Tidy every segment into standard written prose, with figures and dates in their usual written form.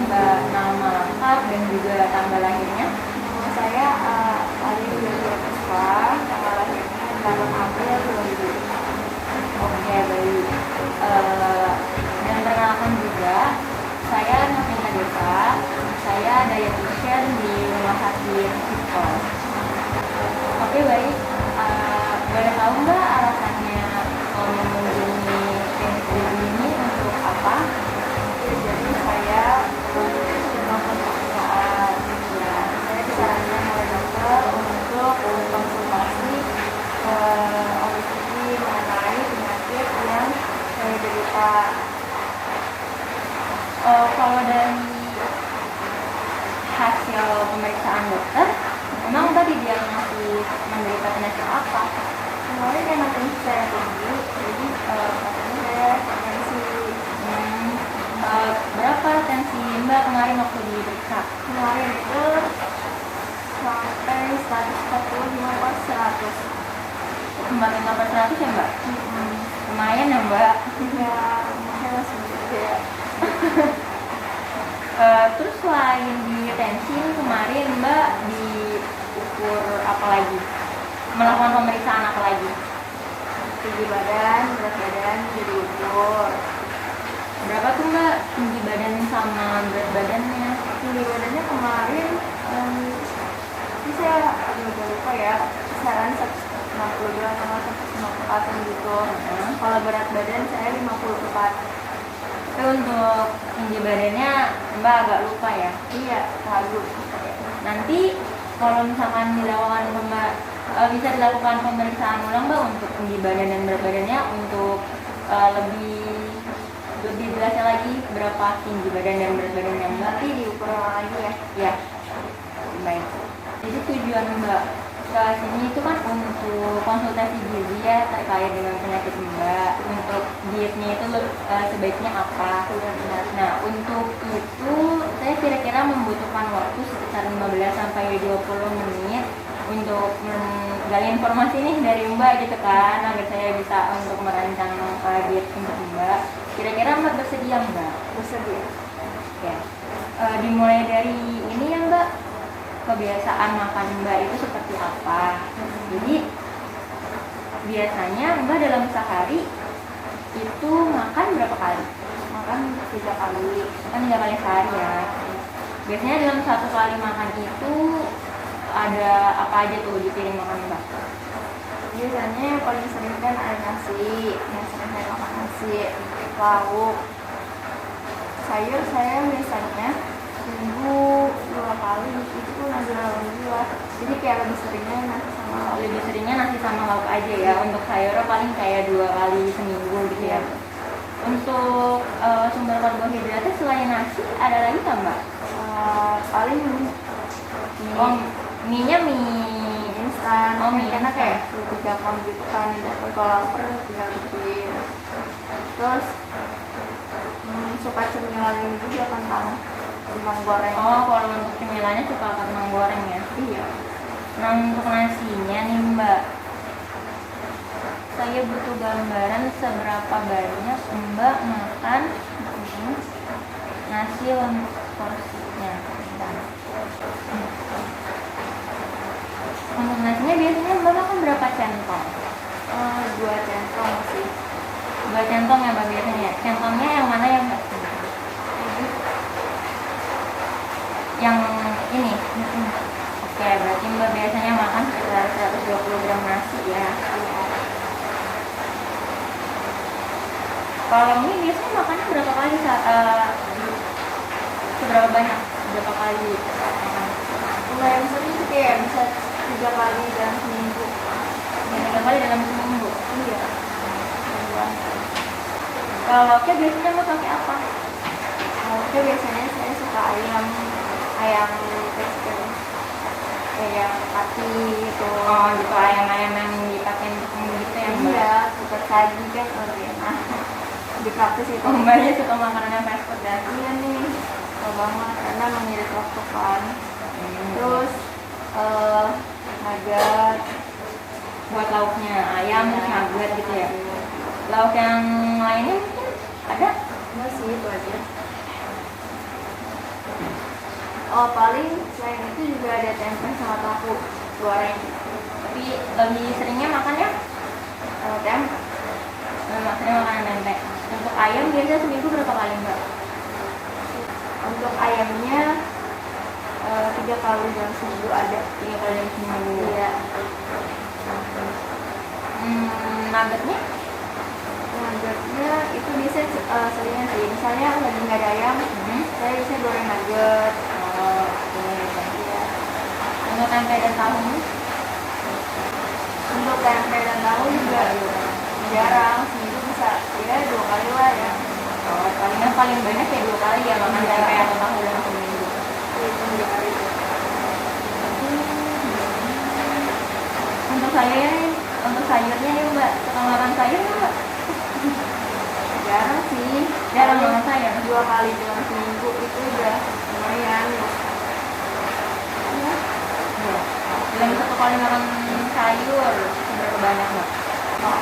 Mbak nama lengkap dan juga tanggal lahirnya? Nama saya Ayu Yulia Puspa, tanggal lahirnya 8 April 2000. Oke, baik. Dan perkenalkan juga, saya Novita Desa. Saya dietitian di Rumah Sakit Cipto. Oke, baik. Boleh tahu Mbak alasannya mengunjungi klinik ini untuk apa? Jadi saya melakukan pemeriksaan. Ya, saya disarankan oleh dokter untuk konsultasi OSG mengenai penyakit yang saya derita. Kalau dari hasil pemeriksaan dokter, memang Mbak didiagnosis menderita penyakit apa? Kemarin karena tensi saya tinggi, jadi katanya saya tensi. Berapa tensi Mbak kemarin waktu diperiksa? Kemarin itu sampai 145/100. Kemarin 800 ya Mbak? Lumayan ya Mbak? Ya, saya masih gede. Terus selain di tensi kemarin Mbak diukur apa lagi? Melakukan pemeriksaan apa lagi? Tinggi badan, berat badan juga diukur. Berapa tuh Mbak tinggi badan sama berat badannya? Tinggi badannya kemarin ini saya agak lupa ya, kisaran 162 atau 154 gitu. Kalau berat badan saya 54. Tapi untuk tinggi badannya Mbak agak lupa ya? Iya, ragu. Nanti kalau misalkan dilakukan bisa dilakukan pemeriksaan ulang Mbak untuk tinggi badan dan berat badannya untuk lebih jelasnya lagi berapa tinggi badan dan berat badannya Mbak. Nanti diukur lagi ya. Ya, baik. Jadi tujuan Mbak ke sini itu kan untuk konsultasi gizi ya terkait dengan penyakit Mbak. Untuk dietnya itu sebaiknya apa? Nah, untuk itu saya kira-kira membutuhkan waktu sekitar 15 sampai 20 menit untuk menggali informasi nih dari Mbak gitu kan, agar saya bisa untuk merancang diet untuk Mbak. Kira-kira Mbak bersedia Mbak? Bersedia. Ya. Dimulai dari ini ya Mbak, kebiasaan makan Mbak itu seperti apa? Jadi biasanya Mbak dalam sehari itu makan berapa kali? Makan 3 kali. Kan 3 kali sehari ya. Biasanya dalam satu kali makan itu ada apa aja tuh di piring makan Mbak? Biasanya yang paling sering kan ada nasi, yang sering saya makan nasi, lauk, sayur saya biasanya seminggu 2 kali, itu pun ada lauk. Jadi kayak lebih seringnya nasi sama lauk. Lebih seringnya nasi sama lauk aja ya. Untuk sayur paling kayak 2 kali seminggu gitu ya. Untuk sumber karbohidratnya selain nasi ada lagi nggak Mbak? Paling mie. Mie-nya mie Instan, mie karena instan. kayak lebih gampang gitu kan, dapat kalau lapar tinggal bikin. Terus suka cemilan juga kentang goreng. Kalau untuk cemilannya suka kentang goreng ya? Iya. Nah, untuk nasinya nih Mbak, saya butuh gambaran seberapa banyak Mbak makan nasi untuk porsinya. Untuk nasinya biasanya Mbak makan berapa centong? 2 centong sih. 2 centong ya Mbak biasanya. Centongnya yang mana ya Mbak? Yang ini? Oke, berarti Mbak biasanya makan sekitar 120 gram nasi ya. Kalau mie biasanya makannya berapa kali? Seberapa banyak? Berapa kali makan? Lumayan sering sih, kayak bisa 3 kali dalam seminggu. 3 kali dalam seminggu? Iya. Kalau lauknya biasanya Mbak pakai apa? Lauknya biasanya saya suka ayam tekstur, kayak pati gitu. Oh gitu, ayam-ayam yang dipakai untuk gitu ya Mbak? Iya, suka saji kan lebih enak. Di praktis itu. Mbaknya suka makanan yang fast food ya? Iya nih, suka banget karena mengirit waktu kan. Terus nugget buat lauknya ayam terus nugget gitu ya. Lauk yang lainnya mungkin ada? enggak sih, itu aja. Oh, paling selain itu juga ada tempe sama tahu goreng. Tapi lebih seringnya makannya Tempe. sering makanan tempe. Untuk ayam biasanya seminggu berapa kali mbak? Untuk ayamnya 3 kali dalam seminggu ada. 3 kali dalam seminggu. Iya. Nuggetnya? Nuggetnya itu bisa seringnya sih. Misalnya lagi nggak ada ayam, saya bisa goreng nugget. Oh, oke. Iya. Untuk tempe dan tahu? Untuk tempe dan tahu juga jarang, seminggu bisa ya 2 kali lah ya. Oh, paling banyak ya 2 kali ya makan Iya. tempe atau tahu dalam seminggu. Itu 2 kali. Untuk sayurnya nih mbak, suka makan sayur nggak mbak? Jarang sih. Jarang makan sayur. 2 kali dalam seminggu itu udah lumayan. Ya. Iya. Dalam 1 kali makan sayur seberapa banyak mbak? Oh.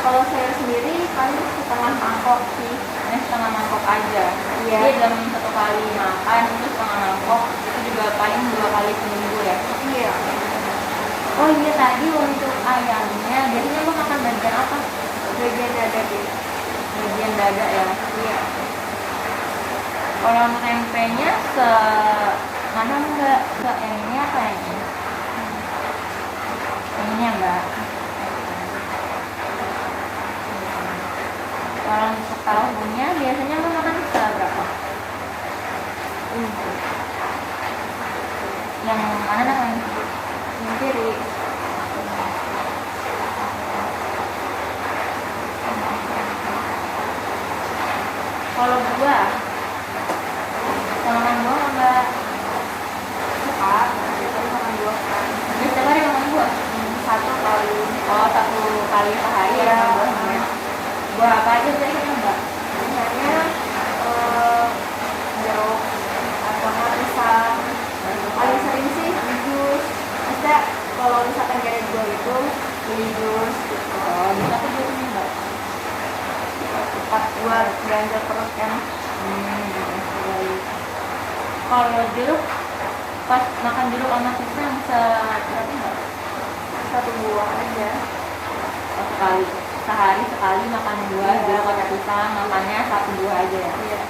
Kalau sayur sendiri paling setengah mangkok sih. Setengah mangkok aja. Iya. Jadi dalam 1 kali makan itu setengah mangkok, itu juga paling 2 kali seminggu ya. Iya. Oh iya, tadi untuk ayamnya biasanya mbak makan bagian apa? Bagian dada gitu. Bagian dada ya. Iya. Kalau untuk tempenya mana mbak? Yang ini apa yang ini? Yang ini ya mbak. Kalau untuk tahunya biasanya mbak makan berapa? Yang mana namanya? Yang kiri. Kalau buah, kalau makan buah mbak Suka. Biasanya makan 2 kali. jadi setiap hari makan buah? 1 kali. Oh, 1 kali sehari ya Iya. buahnya. Buah apa aja biasanya mbak? Biasanya jeruk atau nggak pisang. Paling sering sih jus. Maksudnya kalau misalkan gak ada jual itu beli jus gitu. Oh, bisa tuh biasanya mbak. Cepat buat belanja perut kan. Baik. Kalau jeruk, pas makan jeruk sama pisang berapa mbak? 1 buah aja. Oh, sehari sekali makan buah, Iya. jeruk atau pisang, makannya 1 buah aja ya. Iya.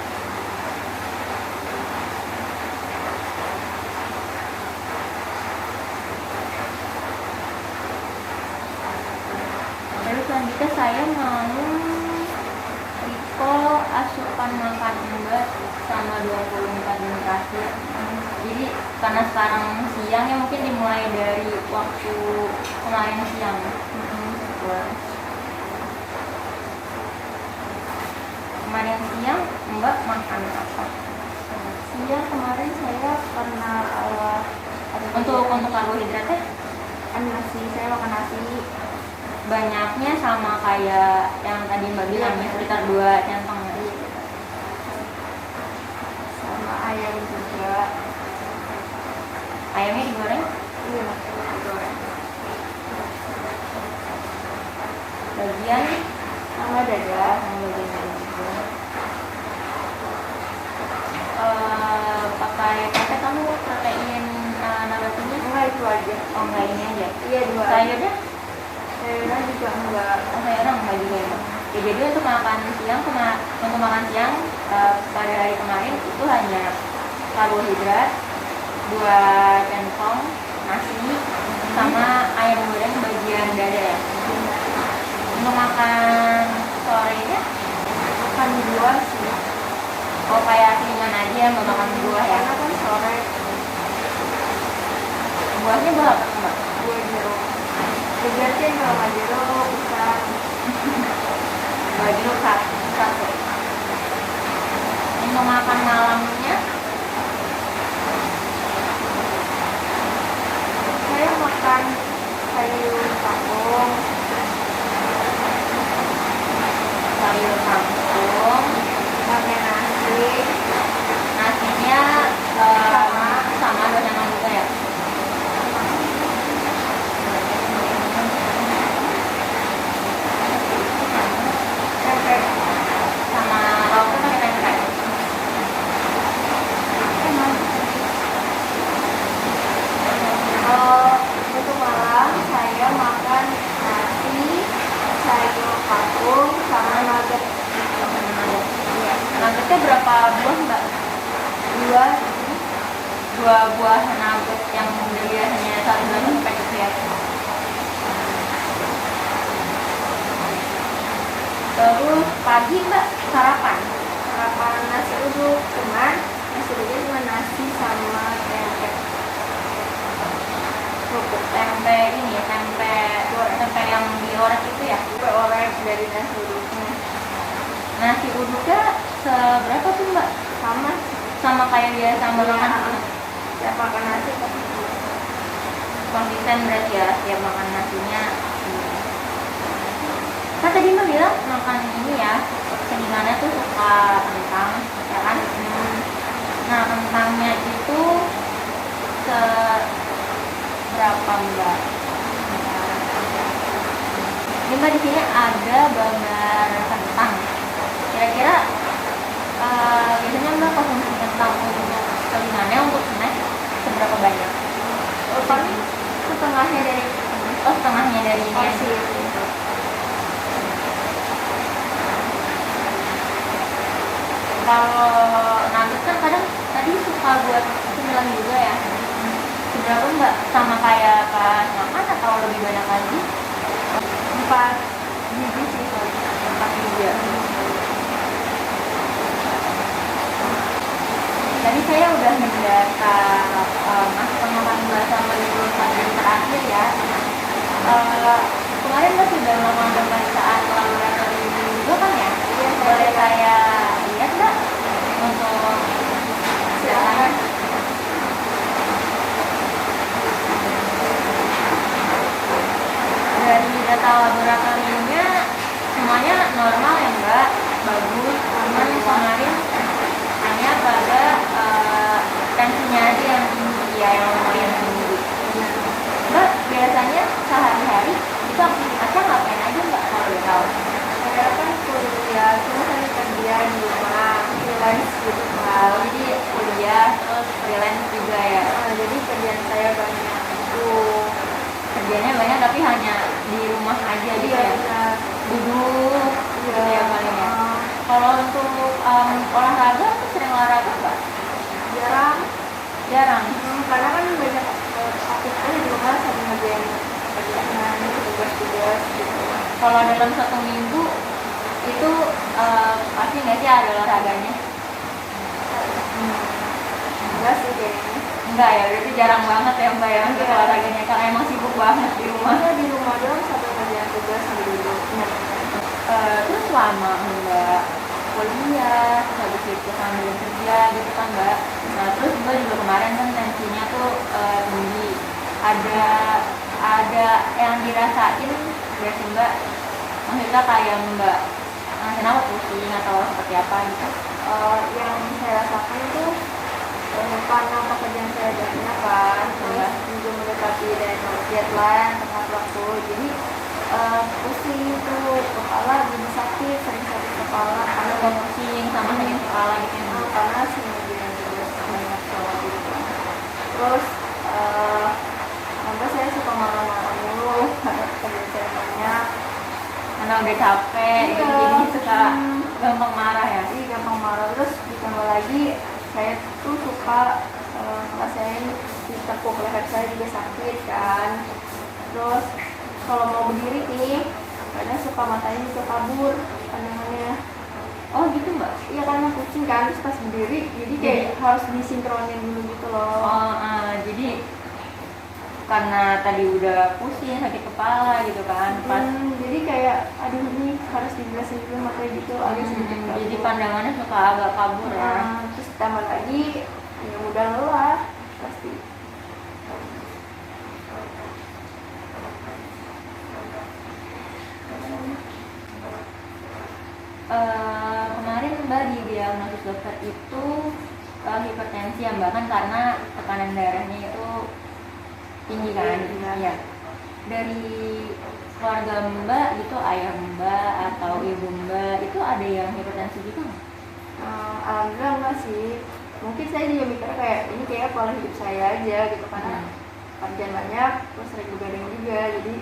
Lalu selanjutnya saya mau recall asupan makan mbak sama 24 jam terakhir. Jadi karena sekarang siang ya mungkin dimulai dari waktu kemarin siang. Kemarin siang mbak makan apa? Siang kemarin saya pernah Untuk karbohidratnya nasi, saya makan nasi. banyaknya sama kayak yang tadi mbak bilang ya, sekitar 2 centong ya. Sama ayam juga. Ayamnya digoreng, Iya, digoreng. bagian Sama dada. sama bagian dada juga. Pakai kamu protein nabatinya? Enggak, itu aja. Oh enggak, ini aja. Iya, 2 aja. Sayurnya? Sayurnya juga enggak. Oh sayurnya enggak juga ya. Ya, jadi untuk makan siang pada hari kemarin itu hanya karbohidrat 2 centong nasi sama ayam goreng bagian dada ya. Untuk makan sorenya Makan buah sih. oh kayak ringan aja nggak makan buah ya. Karena kan sore Buahnya buah apa tuh, mbak? buah jeruk. Kejarkan kalau nggak jeruk, pisang. Buah jeruk satu. Untuk makan malamnya Saya makan sayur kangkung. sayur kangkung, Pakai nasi. nasinya sama 2 centong juga ya. Tempe. Sama lauknya pakai tempe. dua buah nugget yang biasanya 1 bulan pack itu ya. Terus pagi Mbak sarapan nasi uduk, cuman nasi uduknya cuma nasi sama tempe. kerupuk tempe ini ya, tempe yang diorek itu ya. Gue orek dari nasi uduknya. Nasi uduknya seberapa tuh Mbak? Sama kayak biasa makan Siap makan nasi tapi konsisten berarti ya tiap makan nasinya. Kan tadi Mbak bilang makan ini ya, selingannya tuh suka kentang ya kan. Nah kentangnya itu seberapa Mbak? Ini Mbak di sini ada gambar kentang. Kira-kira biasanya Mbak konsumsi kentang untuk selingannya untuk snack seberapa banyak? paling setengahnya dari Setengahnya dari ini. porsi itu. Kalau nugget kan kadang tadi suka buat cemilan juga ya. Seberapa Mbak? Sama kayak pas makan atau lebih banyak lagi? 4 biji sih, 4 juga. Tadi saya udah mendata Mas pengalaman Mbak sama 21 hari terakhir ya. Kemarin Mbak sudah melakukan pemeriksaan laboratorium juga kan ya? Iya, Boleh saya lihat Mbak untuk silakan. dari data laboratoriumnya semuanya normal ya Mbak, bagus. Cuman kemarin hanya pada tensinya aja yang tinggi ya, yang lumayan tinggi. Mbak biasanya sehari-hari itu aktivitasnya ngapain aja Mbak kalau boleh tahu? Saya kan kuliah, cuma saya kerja di rumah, freelance gitu kan. Jadi kuliah terus freelance juga ya. Jadi kerjaan saya banyak itu. Kerjanya banyak tapi hanya di rumah aja gitu Iya, ya. benar. Duduk gitu ya paling ya. Ah, Kalau untuk olahraga tuh sering olahraga Mbak? jarang. Jarang. Karena kan banyak aktivitas di rumah sambil ngerjain kerjaan, tugas-tugas gitu. Kalau dalam 1 minggu itu pasti nggak sih ada olahraganya? Enggak sih kayaknya. Enggak ya, berarti jarang banget ya Mbak ya untuk Iya. olahraganya karena emang sibuk banget di rumah. Masa di rumah doang sambil ngerjain tugas sambil duduk. Terus selama Mbak kuliah, terus habis itu sambil kerja gitu kan Mbak. Nah terus Mbak juga kemarin kan tensinya tuh tinggi. Ada yang dirasain gak sih Mbak? Maksudnya kayak Mbak kenapa pusing atau seperti apa gitu? Yang saya rasakan itu karena pekerjaan saya banyak kan, terus juga mendekati deadline tepat waktu, jadi pusing itu, kepala jadi sakit, sering sakit kepala karena Kalau pusing sama sakit kepala gitu ya Mbak? panas, kemudian juga banyak sholat gitu. Terus sampai saya suka marah-marah mulu karena pekerjaan saya banyak. Karena udah capek Iya. gitu, jadi suka gampang marah ya. Jadi gampang marah, terus ditambah lagi saya tuh suka ngerasain ditekuk leher saya juga sakit kan. Terus kalau mau berdiri nih kadang suka matanya juga kabur pandangannya. Oh gitu Mbak? Iya karena pusing kan, terus pas berdiri jadi kayak harus disinkronin dulu gitu loh. Jadi karena tadi udah pusing sakit kepala gitu kan pas Jadi kayak aduh ini harus dijelasin dulu makanya gitu agak sedikit kabur. jadi pandangannya suka agak kabur ya. Terus tambah lagi ya udah lelah pasti. Kemarin Mbak di diagnosis dokter itu hipertensi ya Mbak kan karena tekanan darahnya itu tinggi kan. Iya. Dari keluarga Mbak gitu, ayah Mbak atau ibu Mbak itu ada yang hipertensi gitu nggak? Alhamdulillah enggak sih. Mungkin saya juga mikir kayak ini kayak pola hidup saya aja gitu karena kerjaan banyak, terus sering begadang juga, jadi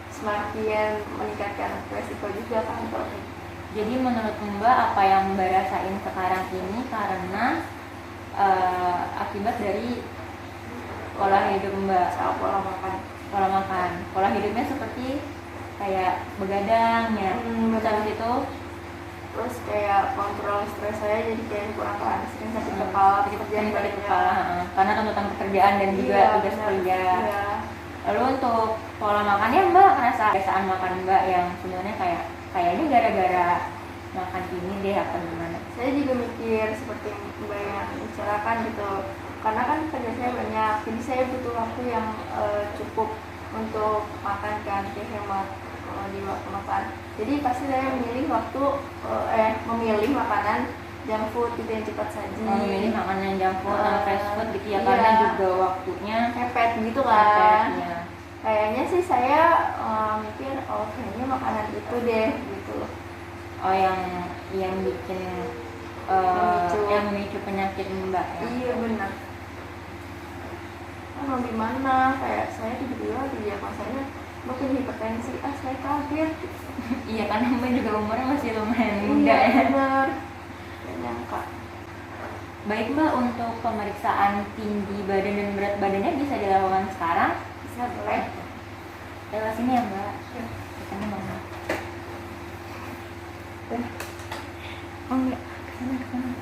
semakin meningkatkan resiko juga kan. Jadi menurut Mbak apa yang Mbak rasain sekarang ini karena akibat dari pola hidup mbak. Pola makan. Pola hidupnya seperti kayak begadang ya. Terus itu terus kayak kontrol stres saya jadi kayak kurang kan, sering sakit kepala, kerjaan sakit kepala karena tuntutan pekerjaan dan juga tugas kuliah. Lalu untuk pola makannya mbak ngerasa kebiasaan makan mbak yang sebenarnya kayaknya gara-gara makan ini deh apa gimana? Saya juga mikir seperti mbak yang bicarakan gitu, karena kan kerja saya banyak, jadi saya butuh waktu yang cukup untuk makan kan, kayak hemat di waktu makan. Jadi pasti saya memilih memilih makanan junk food gitu yang cepat saji. Memilih makanan junk food atau fast food gitu ya, karena juga waktunya mepet gitu kan. Ya. Kayaknya sih saya mikir kayaknya makanan itu deh gitu. Yang bikin yang memicu penyakit mbak ya? Iya benar. Mau gimana, kayak saya tiba-tiba di masanya mungkin hipertensi, saya kaget. Iya karena mbak juga umurnya masih lumayan muda ya. Benar. Gak nyangka. Baik mbak, untuk pemeriksaan tinggi badan dan berat badannya bisa dilakukan sekarang? Bisa, boleh. Lewat sini ya mbak. Kesana mana? Oh enggak, kesana.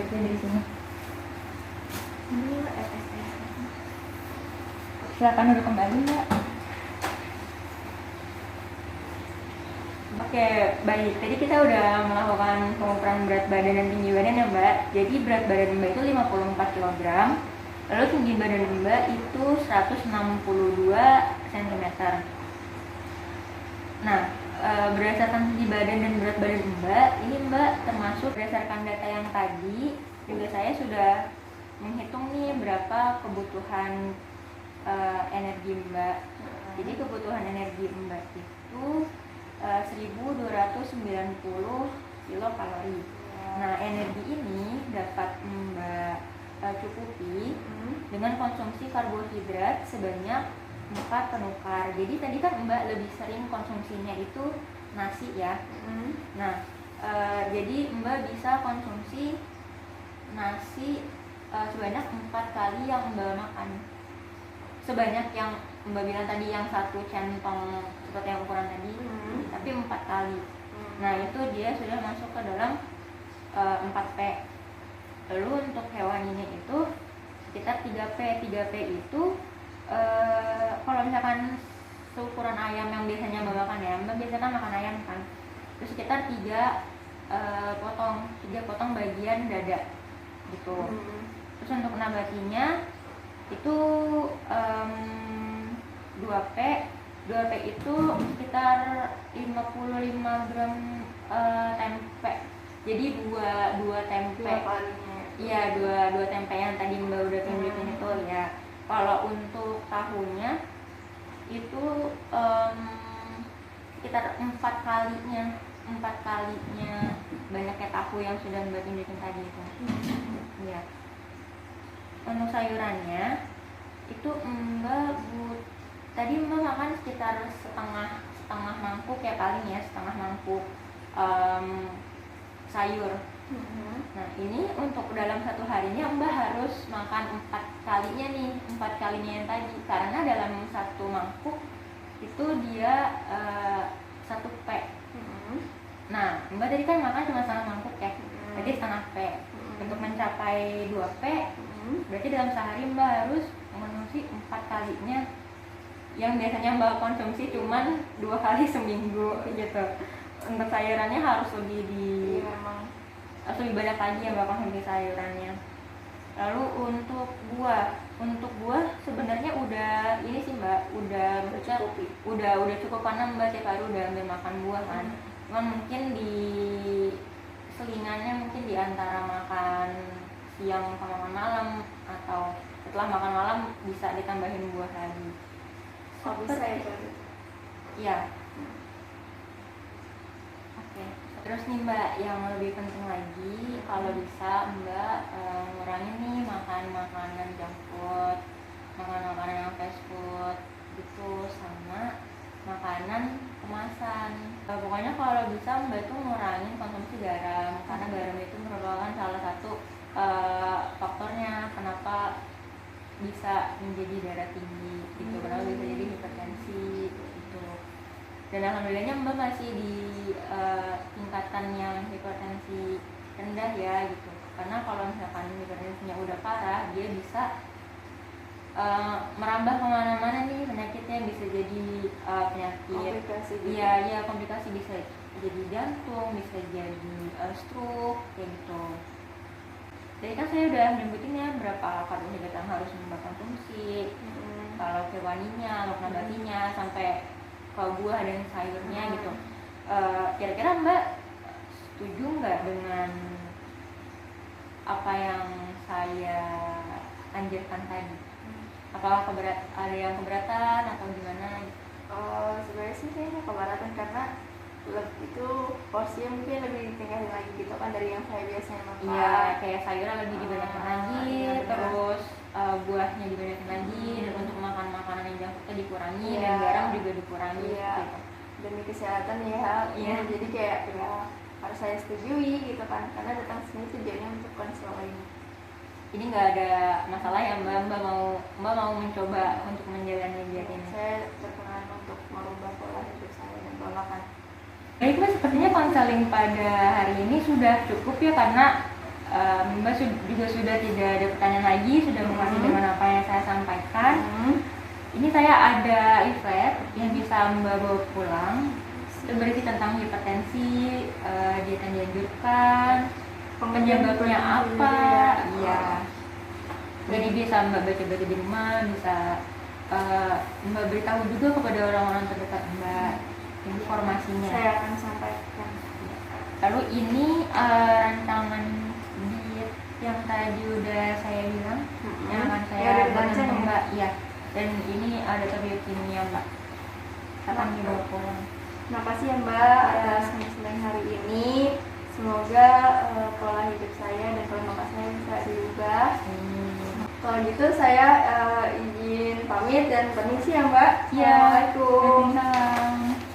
Dari sini. Ini FSS. Silakan duduk kembali mbak. Oke, baik. Tadi kita udah melakukan pengukuran berat badan dan tinggi badan ya mbak. Jadi berat badan mbak itu 54 kg. Lalu tinggi badan mbak itu 162 cm. Nah, berdasarkan tinggi badan dan berat badan mbak, ini mbak termasuk berdasarkan data yang tadi juga saya sudah menghitung nih berapa kebutuhan energi mbak. Jadi kebutuhan energi mbak itu 1290 kilokalori. Nah, energi ini dapat mbak cukupi dengan konsumsi karbohidrat sebanyak 4 penukar. Jadi tadi kan mbak lebih sering konsumsinya itu nasi ya. Nah, jadi mbak bisa konsumsi nasi sebanyak 4 kali yang mbak makan. Sebanyak yang mbak bilang tadi yang 1 centong seperti yang ukuran tadi, tapi 4 kali. Nah, itu dia sudah masuk ke dalam 4P. Lalu untuk hewaninya itu sekitar 3P. 3P itu kalau misalkan seukuran ayam yang biasanya mbak makan ya, mbak biasanya kan makan ayam kan, itu sekitar 3 potong bagian dada gitu. Terus untuk nabatinya itu 2P. 2P itu sekitar 55 gram tempe. Jadi dua tempe. Iya, dua tempe yang tadi mbak udah tunjukin itu ya. Kalau untuk tahunya itu sekitar 4 kalinya banyaknya tahu yang sudah mbak tunjukin tadi itu. Ya. Untuk sayurannya itu tadi mbak makan sekitar setengah mangkuk ya, paling ya setengah mangkuk sayur. Nah, ini untuk dalam satu harinya mbak harus makan 4 kalinya nih, 4 kalinya yang tadi, karena dalam satu mangkuk itu dia 1P. Nah, mbak tadi kan makan cuma setengah mangkuk ya, jadi setengah P. Untuk mencapai 2P, berarti dalam sehari mbak harus mengonsumsi 4 kalinya yang biasanya mbak konsumsi cuman 2 kali seminggu gitu. Untuk sayurannya harus lebih lebih banyak lagi yang mbak konsumsi sayurannya. Lalu untuk buah sebenarnya udah ini sih mbak, udah cukup karena mbak tiap hari udah ambil makan buah kan. Cuman mungkin di selingannya mungkin di antara makan siang sama makan malam, atau setelah makan malam bisa ditambahin buah lagi. Oh, bisa ya Mbak? Iya. Oke. Terus nih Mbak, yang lebih penting lagi, kalau bisa Mbak ngurangin nih makan makanan junk food, makan makanan yang fast food gitu, sama makanan kemasan. Pokoknya kalau bisa Mbak tuh ngurangin konsumsi garam, karena garam itu merupakan salah satu faktornya kenapa bisa menjadi darah tinggi gitu, kenapa bisa jadi hipertensi gitu. Dan alhamdulillahnya Mbak masih di tingkatan yang hipertensi rendah ya gitu, karena kalau misalkan hipertensinya udah parah, dia bisa merambah kemana-mana nih penyakitnya, bisa jadi penyakit Komplikasi gitu. iya komplikasi, bisa jadi jantung, bisa jadi stroke kayak gitu. Jadi kan saya udah nyebutin ya berapa karbohidrat yang harus Mbak konsumsi, kalau hewaninya, lauk nabatinya, sampai ke buah dan sayurnya gitu. Kira-kira Mbak setuju nggak dengan apa yang saya anjurkan tadi? Apakah ada yang keberatan atau gimana? Sebenarnya sih kayaknya keberatan, karena itu porsinya mungkin lebih ditingkatin lagi gitu kan dari yang saya biasanya makan. Iya, kayak sayurnya lebih dibanyakin lagi, iya, terus buahnya dibanyakin lagi, dan untuk makan makanan yang junk foodnya dikurangi, Iya. dan garam juga dikurangi Iya. gitu. Demi kesehatan ya. Iya. Jadi kayak ya harus saya setujui gitu kan, karena datang sini tujuannya untuk konseling. Ini nggak ada masalah ya Mbak mau mencoba untuk menjalani diet ini? Saya berkenan untuk merubah pola hidup saya dan pola makan. Baik Mbak, sepertinya konseling pada hari ini sudah cukup ya, karena Mbak juga sudah tidak ada pertanyaan lagi, sudah mengerti dengan apa yang saya sampaikan. Ini saya ada leaflet yang bisa Mbak bawa pulang. Itu berisi tentang hipertensi, diet yang dianjurkan, penyebabnya apa, iya. Jadi bisa Mbak baca-baca di rumah, bisa Mbak beritahu juga kepada orang-orang terdekat Mbak informasinya. Saya akan sampaikan. Lalu ini rancangan diet yang tadi udah saya bilang, yang akan saya bagikan ke Mbak, ya. Dan ini ada biokimia Mbak, akan dibawa pulang. Terima kasih ya Mbak atas konseling hari ini. Semoga pola hidup saya dan pola makan saya bisa diubah. Kalau gitu saya izin pamit dan permisi ya Mbak. Iya. Assalamualaikum. Waalaikumsalam.